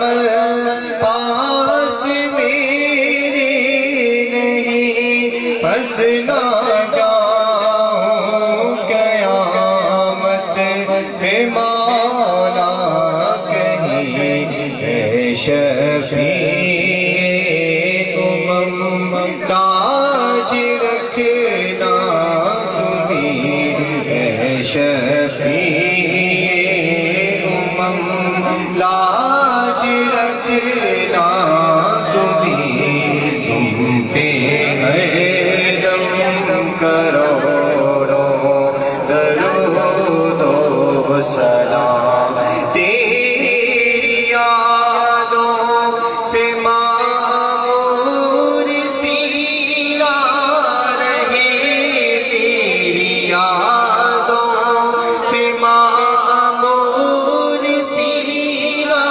عمل پاس میرے نہیں، پس نہ جاؤں قیامت میں مولا کہیں، اے شفیع امم تاج رکھنا تمہیں، اے شفیع امم لاج رکھنا تمہیں، تم پہ ہر دم کروڑوں درود و سلام، تیری یادوں سے معمور سیلا رہے، تیری یادوں سے معمور سیلا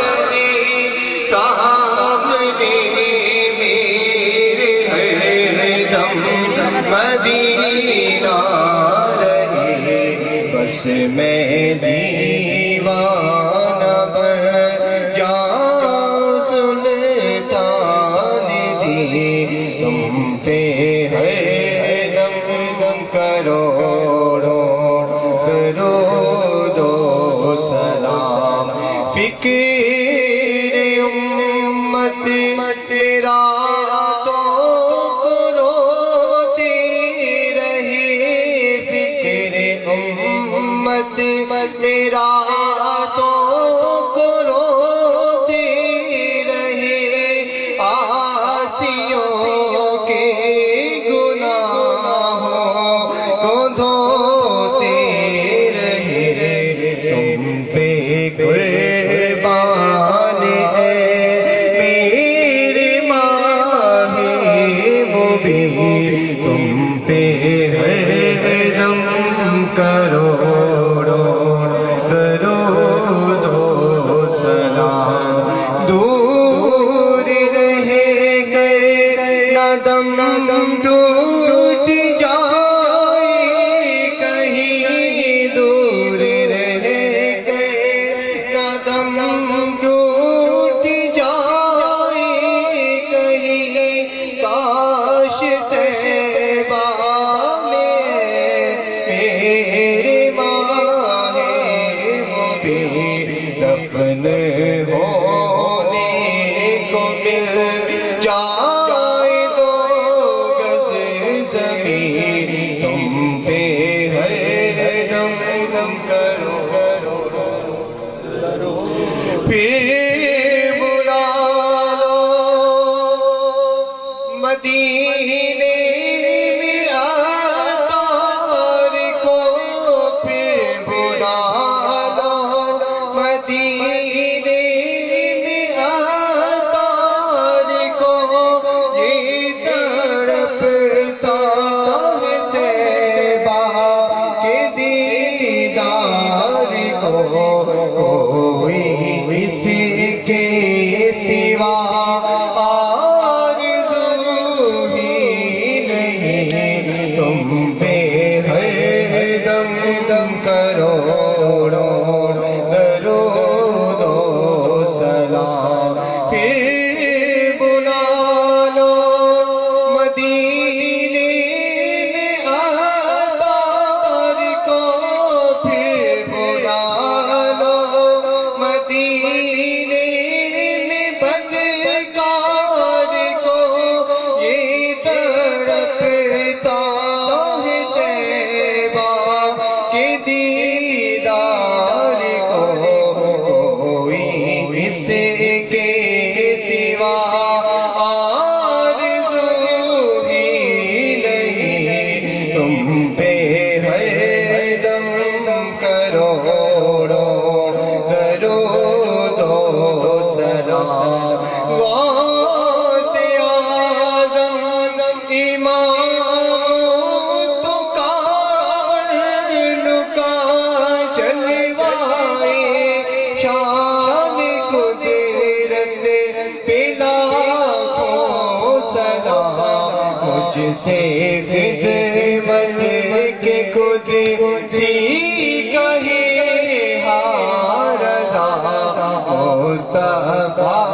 رہے، سامنے میرے ہر دم مدینہ رہے، بس میں دیوانہ بن جاؤں سلطان دی، تم پہ ہر دم کروڑوں درود و سلام، فکر امت تیرا تو روتے رہے، فکر امت تیرا تو روتے رہے، آسیوں کے گناہوں کو دھوتے رہے، تم پہ قربان ہے میرے ماہ مبین، تم پہ ہر دم کروڑوں درود و سلام، دور رہے کر نہ دم ٹوٹ جائے کہیں، دور رہے کر نہ دم ٹوٹ جائے کہیں، کاش طیبہ میں میرے ماہ مبین دفن ہونے کو مل جائے دو گز زمین، تم پہ ہر دم کرو، پھر بلا لو مدینے میں عطار کو، پھر بلا لو مدینے میں عطار کو، یہ تڑپتا ہے طیبہ کے دیدار کو، کوئی اس کے سوا آرزو ہی نہیں، تم پہ ہر دم کروڑوں درود و سلام، پھر بلا لو مدینے میں عطار کو، پھر بلا لو مدینے میں بدکار کو، یہ تڑپتا ہے طیبہ کے دیدار کو، کوئی اس کے سوا آرزو ہی نہیں، تم پہ ہر دم کروڑوں درود و سلام، غوث اعظم امام کا جلوائے شان قدرت پہ لاکھوں سلام، مجھ سے خدمت کے قدسی کہے ہاں رضا، مصطفیٰ